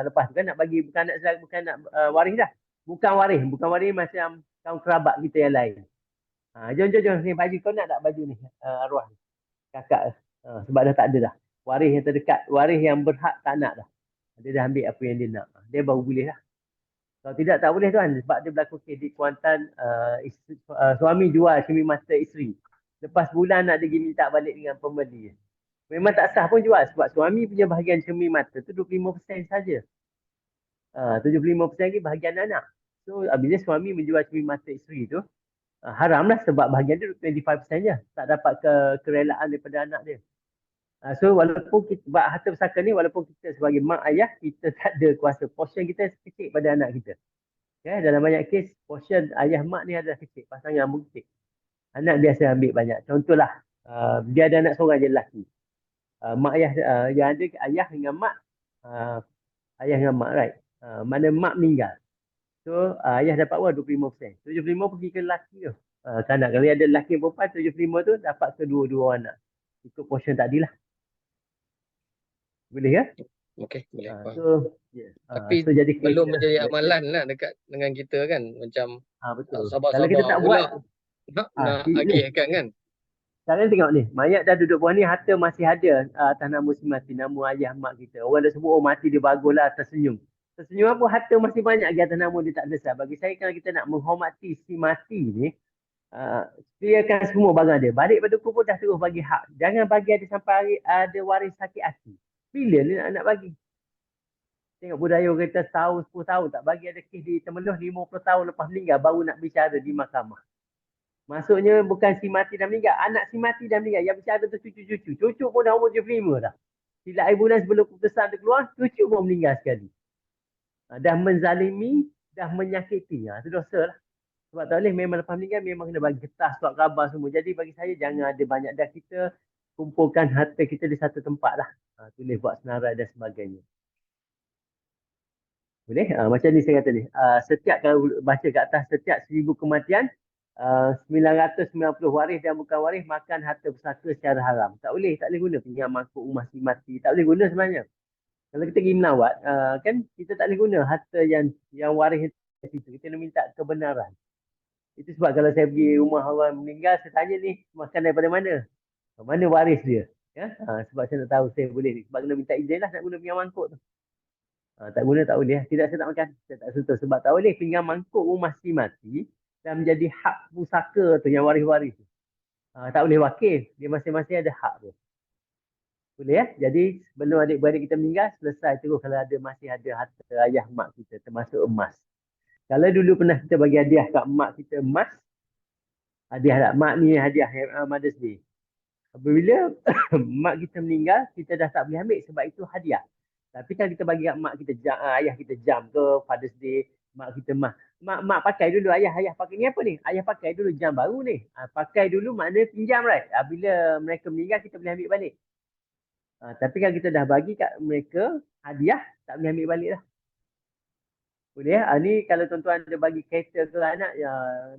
lepas tu kan nak bagi, bukan nak waris dah. Bukan waris macam kaum kerabat kita yang lain. Jom ni baju kau nak tak baju ni arwah ni. Kakak sebab dah tak ada dah. Waris yang terdekat, waris yang berhak tak nak dah. Dia dah ambil apa yang dia nak. Dia baru boleh lah. Kalau tidak tak boleh tuan sebab dia berlaku kes di Kuantan suami jual cermin mata isteri. Lepas bulan nak dia pergi minta balik dengan pembeli. Memang tak sah pun jual sebab suami punya bahagian cermin mata tu 25% saja. 75% lagi bahagian anak. So bila suami menjual cermin mata isteri tu, haramlah sebab bahagian dia 25% je. Tak dapat kerelaan daripada anak dia. So walaupun kita buat harta pusaka ni, walaupun kita sebagai mak ayah, kita tak ada kuasa. Portion kita kecil pada anak kita. Dalam banyak kes, portion ayah mak ni adalah kecil. Pasangan pun kecil. Anak biasa ambil banyak. Contohlah, dia ada anak seorang je lelaki. Mak ayah, yang ada ayah dengan mak, ayah dengan mak, right? Mana mak meninggal. So, ayah dapat wah 25%. 75 pergi ke lelaki tu. Kanak. Kalau ada lelaki perempuan, 75 tu dapat kedua-dua anak. Ikut portion tadi lah. Boleh ya? Okey, boleh. Tapi so jadi belum menjadi amalan lah dekat dengan kita kan. Macam betul. sabar-sabar Kalau kita tak pula buat, nak agihkan kan. Sekarang tengok ni, mayat dah duduk bawah ni, harta masih ada atas nama si mati, nama ayah mak kita. Orang dah sebut, oh mati dia baguslah, tersenyum. Tersenyum apa, harta masih banyak lagi atas nama dia, tak selesai. Bagi saya, kalau kita nak menghormati si mati ni, clearkan semua barang dia. Balik pada kubur dah terus bagi hak. Jangan bagi ada sampai hari, ada waris sakit hati. Bila ni nak bagi? Tengok budaya orang kita setahun, 10 tahun tak bagi, ada kes di Temeloh 50 tahun lepas meninggal baru nak bicara di mahkamah. Maksudnya bukan si mati dah meninggal, anak si mati dah meninggal. Yang bicara tu cucu-cucu. Cucu pun dah umur 75 dah. Sila air bulan sebelum keputusan tu keluar, cucu pun meninggal sekali. Dah menzalimi, dah menyakiti. Itu dosa lah. Sebab tak boleh, memang lepas meninggal memang kena bagi getah, surat khabar semua. Jadi bagi saya jangan ada banyak dah, kita kumpulkan harta kita di satu tempat lah. Tulis buat senarai dan sebagainya. Boleh? Macam ni saya kata ni. Setiap, kalau baca kat atas, setiap 1000 kematian, 990 waris dan bukan waris makan harta pusaka secara haram. Tak boleh guna pinjam mangkuk rumah si mati. Tak boleh guna sebenarnya. Kalau kita pergi melawat, kan kita tak boleh guna harta yang waris itu. Kita nak minta kebenaran. Itu sebab kalau saya pergi rumah orang meninggal, saya tanya ni, makan daripada mana? Mana waris dia? Ya? Sebab saya nak tahu saya boleh. Sebab kena minta izin lah nak guna pinjam mangkuk tu. Tak guna tak boleh. Tidak, saya tak makan. Saya tak sentuh. Sebab tak boleh pinjam mangkuk rumah si mati dan menjadi hak pusaka tu yang waris-waris tu. Tak boleh wakil. Dia masing-masing ada hak tu. Boleh ya? Jadi sebelum adik-beradik kita meninggal, selesai terus kalau masih ada harta ayah mak kita, termasuk emas. Kalau dulu pernah kita bagi hadiah kat mak kita emas, hadiah tak? Mak ni hadiah Mother's Day. Apabila mak kita meninggal, kita dah tak boleh ambil sebab itu hadiah. Tapi kalau kita bagi kat mak kita ayah kita jam ke Father's Day, mak kita mak pakai dulu, ayah pakai ni apa ni? Ayah pakai dulu jam baru ni. Pakai dulu maknanya pinjam, right? Bila mereka meninggal kita boleh ambil balik. Tapi kalau kita dah bagi kat mereka hadiah, tak boleh ambil balik lah. Boleh ya? Ni kalau tuan-tuan ada bagi kereta ke anak,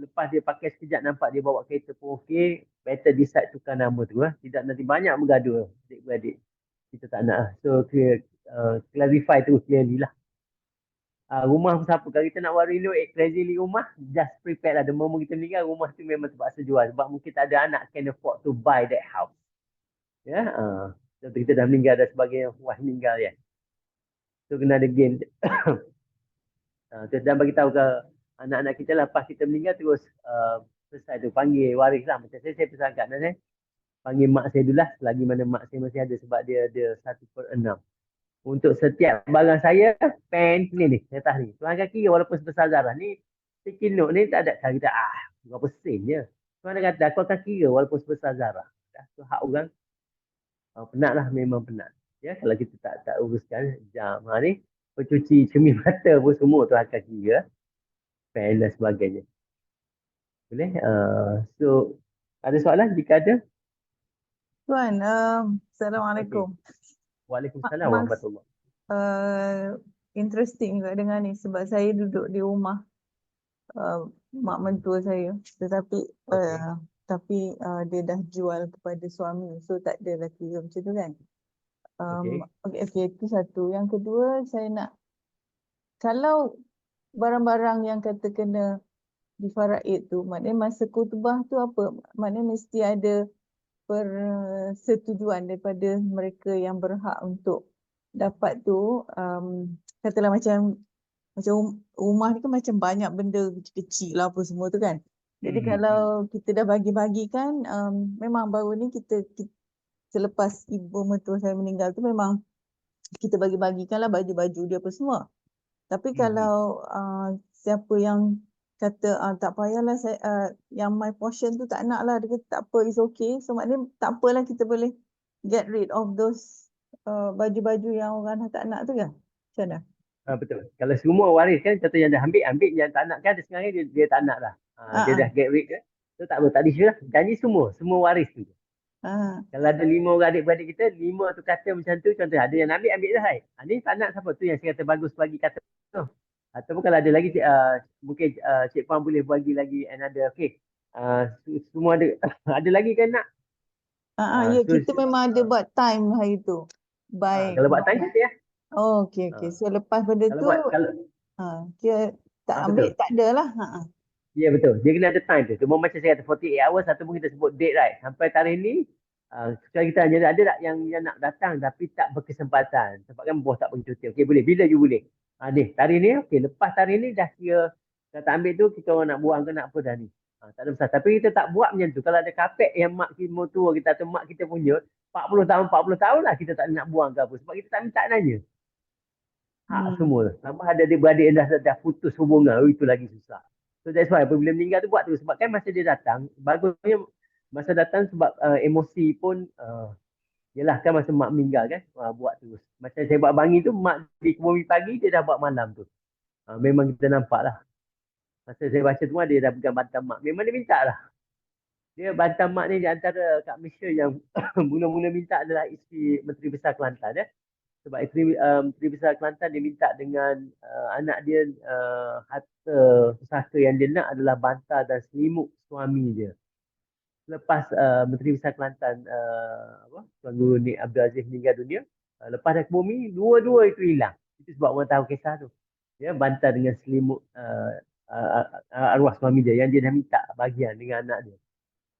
lepas dia pakai sekejap nampak dia bawa kereta pun okey, better decide tukar nama tu lah. Tidak nanti banyak bergaduh adik-beradik. Kita tak nak lah. So clarify tu clearly lah. Rumah pun siapa, kalau kita nak renovate crazily rumah, just prepare lah. The moment kita meninggal, rumah tu memang terpaksa jual. Sebab mungkin tak ada anak can afford to buy that house. Ya, contoh kita dah meninggal dan sebagainya, wah meninggal ya. So kena ada gain. Dan bagi tahu ke anak-anak kita lah, lepas kita meninggal terus selesai tu, panggil waris lah. Macam saya pesan kat saya, panggil mak saya dulu lah, selagi mana mak saya masih ada, sebab dia ada 1/6. Untuk setiap barang saya, pen ni saya tahu ni. Tuan akan kira walaupun sebesar zarah ni, sticky note ni tak ada kan kita, berapa sen je. Tuan akan kata, aku akan kira walaupun sebesar zarah. Tu hak orang. Penat lah, memang penat. Ya, kalau kita tak uruskan jam ni, pencuci cermin mata pun semua tu akan kira. Pen dan sebagainya. Boleh? So, ada soalan jika ada? Tuan, Assalamualaikum. Waalaikumsalam warahmatullahi. Interesting juga dengar ni sebab saya duduk di rumah mak mentua saya, tetapi dia dah jual kepada suami, so tak ada lagi macam tu kan. Okay, itu satu. Yang kedua, saya nak, kalau barang-barang yang kata kena difaraid tu, maknanya masa khutbah tu apa? Maknanya mesti ada persetujuan daripada mereka yang berhak untuk dapat tu. Katalah macam rumah ni kan macam banyak benda kecil-kecil lah apa semua tu kan. Jadi kalau kita dah bagi-bagikan, memang baru ni kita selepas ibu mertua saya meninggal tu memang kita bagi-bagikan lah baju-baju dia apa semua. Tapi kalau siapa yang kata tak payahlah saya yang my portion tu tak nak lah, dia kata tak apa, it's okay. So maknanya tak apalah, kita boleh get rid of those baju-baju yang orang tak nak tu kan? Macam mana? Betul. Kalau semua waris kan, contoh yang dah ambil, yang tak nak kan, sebenarnya dia tak nak lah. Dia dah get rid kan. So tak apa, tak ada isu lah. Janji semua waris tu. Kalau ada 5 orang adik-beradik kita, 5 tu kata macam tu, contoh ada yang ambil dah hai. Ni tak nak siapa tu yang saya kata bagus bagi kata tu. Ataupun kalau ada lagi, mungkin Cik Puan boleh bagi lagi another, okay. Semua ada, ada lagi kan nak? Ya, kita memang ada buat time hari tu. Baik. Kalau buat time kata ya. Oh, okay. So lepas benda tu, kira tak ambil, tak ada lah. Ya betul. Dia kena ada time tu. Cuma macam saya kata 48 hours ataupun kita sebut date, right. Sampai tarikh ni, sekarang kita hanya ada tak yang nak datang tapi tak berkesempatan. Sebab kan bos tak bagi cuti. Okey boleh. Bila you boleh? Ni, tarikh ni, okey. Lepas tarikh ni dah kira, dah tak ambil tu, kita orang nak buang ke nak apa dah ni. Tak ada masalah. Tapi kita tak buat macam tu. Kalau ada kapek yang mak kita tua kita atau mak kita punya, 40 tahun lah kita tak nak buang ke apa. Sebab kita tak minta nanya. Hak semua. Tambah ada adik-beradik yang dah putus hubungan. Itu lagi susah. So that's why apabila meninggal tu buat tu. Sebab kan masa dia datang, bagusnya masa datang sebab emosi pun, yelah kan masa mak meninggal kan, buat terus. Macam saya buat bangi tu, mak di Kebumi pagi, dia dah buat malam tu. Memang kita nampak lah. Masa saya baca tu, dia dah pegang bantam mak. Memang dia minta lah. Dia bantam mak ni di antara kat Malaysia yang mula-mula minta adalah isteri Menteri Besar Kelantan. Sebab Menteri Besar Kelantan dia minta dengan anak dia, harta pusaka yang dia nak adalah bantal dan selimut suami dia. Lepas Menteri Besar Kelantan Tuan Guru Nik Abdul Aziz meninggal dunia, lepas dah ke bumi, dua-dua itu hilang. Itu sebab orang tahu kisah tu. Ya, bantal dengan selimut arwah suami dia yang dia dah minta bagian dengan anak dia.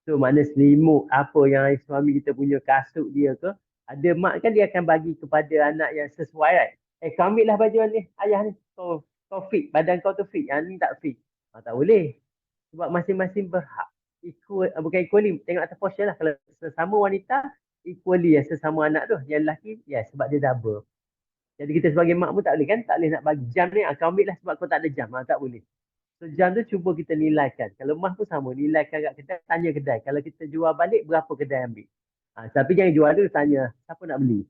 So makna selimut apa yang suami kita punya, kasut dia ke, ada mak kan dia akan bagi kepada anak yang sesuai, right? Kau ambil lah baju ni, ayah ni, kau fit, badan kau tu fit, yang ni tak fit. Tak boleh. Sebab masing-masing berhak. Bukan equally, tengok atas portion lah. Kalau sesama wanita, equally ya, sesama anak tu. Yang lelaki, ya sebab dia double. Jadi kita sebagai mak pun tak boleh kan, tak boleh nak bagi jam ni, kau ambil lah sebab kau tak ada jam. Tak boleh. So jam tu cuba kita nilaikan. Kalau emas pun sama, nilaikan kat kedai, tanya kedai. Kalau kita jual balik, berapa kedai ambil. Tapi jangan jual tu, tanya siapa nak beli.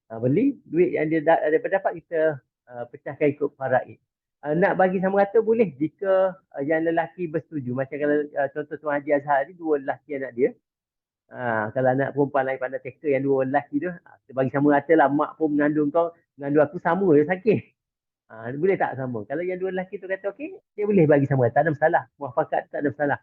Beli, duit yang dia dapat kita pecahkan ikut faraid. Nak bagi sama rata boleh jika yang lelaki bersetuju. Macam kalau contoh Tuan Haji Azhar ni, dua lelaki anak dia. Kalau anak perempuan lain pandai teka, yang dua lelaki tu, kita bagi sama rata lah. Mak pun mengandung kau, mengandung aku sama je sakit. Boleh tak sama? Kalau yang dua lelaki tu kata okey, dia boleh bagi sama. Tak ada masalah. Muafakat tak ada masalah.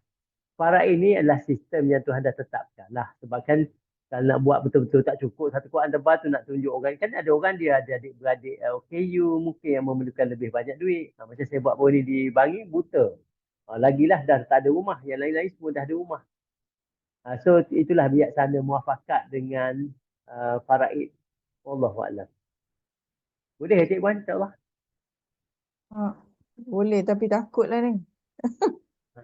Faraid ini adalah sistem yang Tuhan dah tetapkan lah. Sebab kan kalau nak buat betul-betul tak cukup, satu Quran tebal tu nak tunjuk orang. Kan ada orang dia ada adik-beradik OKU mungkin yang memerlukan lebih banyak duit. Macam saya buat baru ni di Bangi, buta. Lagilah dah tak ada rumah. Yang lain-lain semua dah ada rumah. So itulah bijaksana muafakat dengan faraid. Wallahualam. Boleh Cik Puan, insyaAllah. Boleh tapi takut lah ni.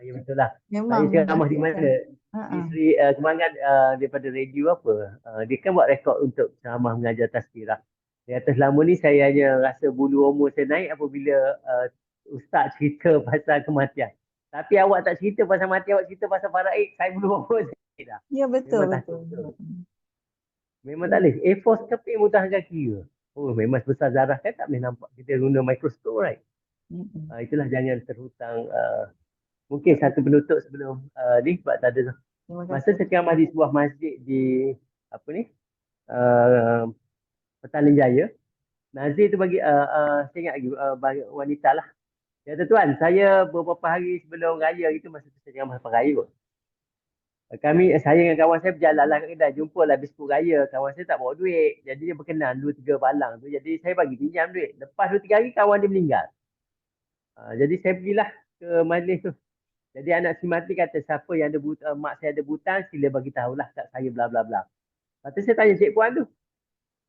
Ya betul lah. Memang Saya ceramah di mana? Di Sri Kembangan daripada radio apa. Dia kan buat rekod untuk ceramah mengajar tazkirah. Di atas lama ni saya hanya rasa bulu umur saya naik apabila ustaz cerita pasal kematian. Tapi awak tak cerita pasal mati, awak cerita pasal faraid, saya bulu umur saya naik dah. Ya betul. Memang betul. Memang tak boleh. A4 keping mutahkan kira. Memang sebesar zarah kan tak boleh nampak. Kita guna mikroskop, right? Itulah jangan terhutang. Mungkin satu penutup sebelum ni sebab tak ada. Masa saya ceramah di sebuah masjid di apa ni? Petaling Jaya. Nazir tu bagi saya ingat lagi wanita lah. Dia kata, tuan, saya beberapa hari sebelum raya itu masa tu saya ceramah lepas raya kot. Saya dengan kawan saya berjalan lah kat kedai, jumpalah biskut raya. Kawan saya tak bawa duit. Jadi dia berkenan 2-3 balang tu. Jadi saya bagi pinjam duit. Lepas 2-3 hari kawan dia meninggal. Jadi saya pergilah ke majlis tu. Jadi anak si mati kata, siapa yang ada mak saya ada butang, sila bagi tahulah kat saya bla bla bla. Lepas tu saya tanya Cik Puan tu.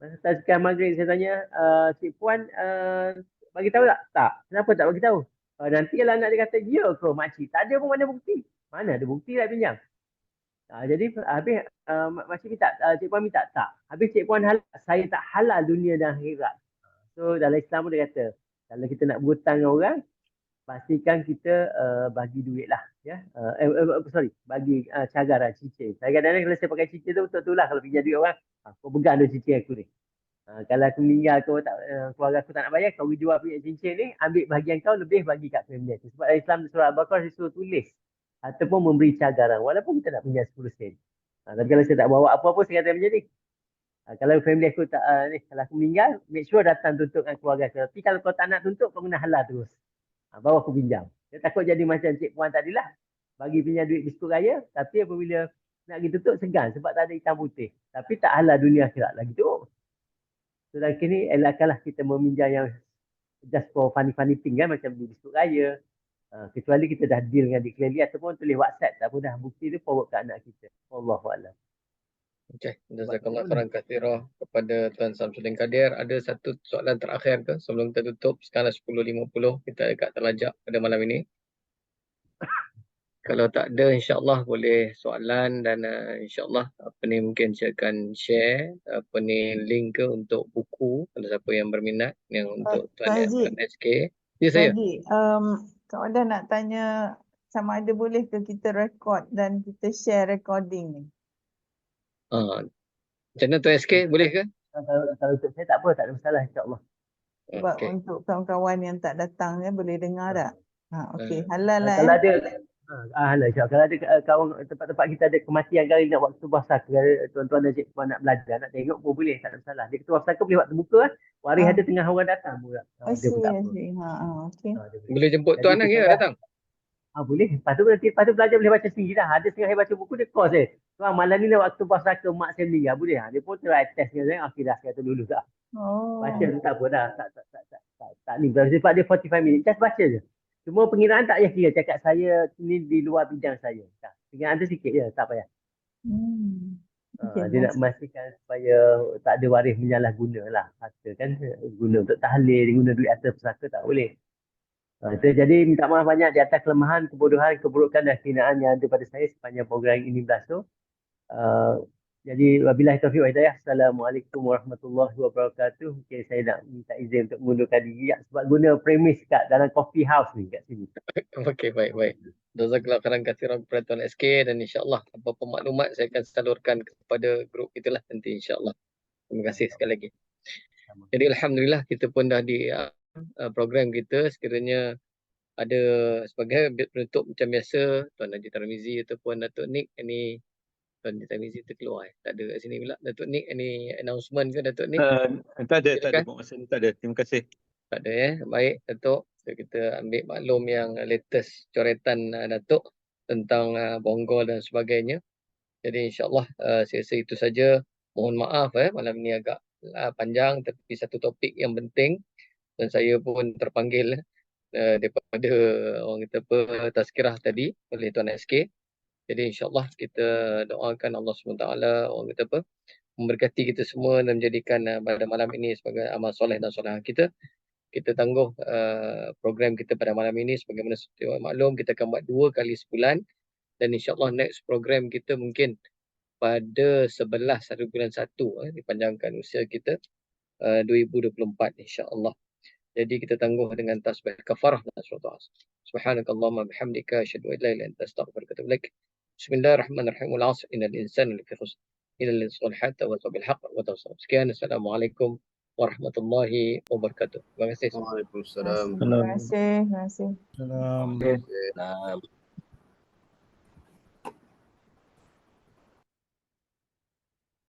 Masa tazkirah maghrib saya tanya, Cik Puan bagi tahu tak? Tak. Kenapa tak bagi tahu? Nanti kalau anak dia kata, ya ke makcik? Tak ada pun mana bukti. Mana ada bukti nak pinjam? Jadi habis makcik minta, Cik Puan minta tak. Habis Cik Puan halal, saya tak halal dunia dan akhirat. So dalam Islam pun dia kata, kalau kita nak berhutang dengan orang, pastikan kita bagi duit lah. Ya? Bagi cagar lah, cicir. Saya kadang-kadang kalau saya pakai cicir tu, betul-betul lah. Kalau pinjam duit orang, kau pegang tu cicir aku ni. Kalau aku meninggal, keluarga aku tak nak bayar, kau jual punya cincin ni, ambil bahagian kau, lebih bagi kat family aku. Sebab Islam surah Al-Baqarah disuruh tulis ataupun memberi cagaran, walaupun kita nak pinjam 10 sen. Tapi kalau saya tak bawa apa-apa, saya kata macam ni. Kalau family aku tak, kalau aku meninggal, make sure datang tuntutkan keluarga aku. Tapi kalau kau tak nak tuntut, kau kena halal terus. Baru aku pinjam. Dia takut jadi macam Cik Puan tadilah. Bagi pinjam duit biskut raya, tapi apabila nak pergi tutup, segan sebab tak ada hitam putih. Tapi tak halal dunia akhirat lagi tu. So dalam kini elakkanlah kita meminjam yang just for funny thing kan, macam beli biskut raya, Kecuali kita dah deal dengan Adik Clearly ataupun tulis WhatsApp, tak apa dah, bukti tu forward ke anak kita. Wallahualam. Okey, jazakallah khairan katsira kepada Tuan Samsudin Kadir. Ada satu soalan terakhir ke sebelum kita tutup? Sekarang 10.50, kita dekat terlajak pada malam ini. Kalau tak ada, insya-Allah boleh soalan dan insya-Allah apa ni mungkin saya akan share apa ni link ke untuk buku kalau siapa yang berminat yang untuk Tuan Haji, Tuan SK. Ya saya. Haji, Kak Oda nak tanya sama ada boleh ke kita rekod dan kita share recording ni? Macam mana Tuan SK, boleh ke? Kalau untuk saya tak apa, tak ada masalah, insya-Allah. Sebab Okey. untuk kawan-kawan yang tak datang boleh dengar tak? Okey, Ah. halal lah Kalau ada halal, insya-Allah. Kalau ada kawan tempat-tempat kita ada kematian kali nak waktu puasa, tuan-tuan dan cikgu nak belajar, nak tengok pun boleh, tak ada masalah. Dia ketua puasa boleh waktu buka, waris ada tengah orang datang pula. I Dia pun tak apa. see. Okey. Dia boleh. Boleh jemput Jadi tuan lah kita ya dah- datang. Boleh. Lepas tu belajar boleh baca sendiri dah. Ada setengah hari baca buku, dia course dia. Tuan, malam ni lah waktu puasa ke mak saya meninggal, boleh. Dia pun try test dengan saya, akhir dah kata lulus dah. Baca tu tak apa dah. Tak ni. Sebab dia 45 minit. Just baca je. Cuma pengiraan tak payah kira. Cakap saya ni di luar bidang saya. Pengiraan tu sikit je. Tak payah. Okey, Dia nak memastikan supaya tak ada waris menyalahguna lah. Harta kan. Guna untuk tahlil. Guna duit atas pusaka tak boleh. Jadi minta maaf banyak di atas kelemahan, kebodohan, keburukan dan kehinaan yang ada pada saya sepanjang program ini berlangsung. Jadi wabillahi taufiq wa hidayah. Assalamualaikum warahmatullahi wabarakatuh. Okay, saya nak minta izin untuk mengundurkan diri sebab guna premis kat dalam coffee house ni kat sini. Okey, baik. Jazakallah khairan katsiran kepada Tuan SK dan insya-Allah apa-apa maklumat saya akan salurkan kepada grup kita lah nanti insya-Allah. Terima kasih sekali lagi. Jadi alhamdulillah kita pun dah di program kita, sekiranya ada sebagai penutup macam biasa Tuan Haji Tarmizi ataupun Datuk Nick, ini Tuan Haji Tarmizi terkeluar tak ada kat sini pula. Datuk Nick, ini announcement ke Datuk Nick? Tak ada buat masa ni, tak ada. Terima kasih. Tak ada baik Datuk. So, kita ambil maklum yang latest coretan Datuk tentang Bonggol dan sebagainya. Jadi insya-Allah saya rasa itu saja. Mohon maaf malam ni agak panjang tapi satu topik yang penting dan saya pun terpanggil daripada orang kata apa tazkirah tadi oleh Tuan SK. Jadi insya-Allah kita doakan Allah SWT orang kata apa memberkati kita semua dan menjadikan pada malam ini sebagai amal soleh dan soleha kita. Kita tangguh program kita pada malam ini sebagaimana seperti maklum kita akan buat 2 kali sebulan dan insya-Allah next program kita mungkin pada 11 hari bulan 1 dipanjangkan usia kita 2024 insya-Allah. Jadi kita tangguh dengan tasbih kafarah dan surah. Subhanakallahumma bihamdika asyhadu an la ilaha illa anta astaghfiruka wa atubu ilaik. Bismillahirrahmanirrahim. Wal 'asr innal insana lafi khusr illa alladziina amanu wa tawassaw bil haqq wa tawassaw bis sabr. Assalamualaikum warahmatullahi wabarakatuh. Terima kasih. Waalaikumsalam. Terima kasih. Salam. Salam.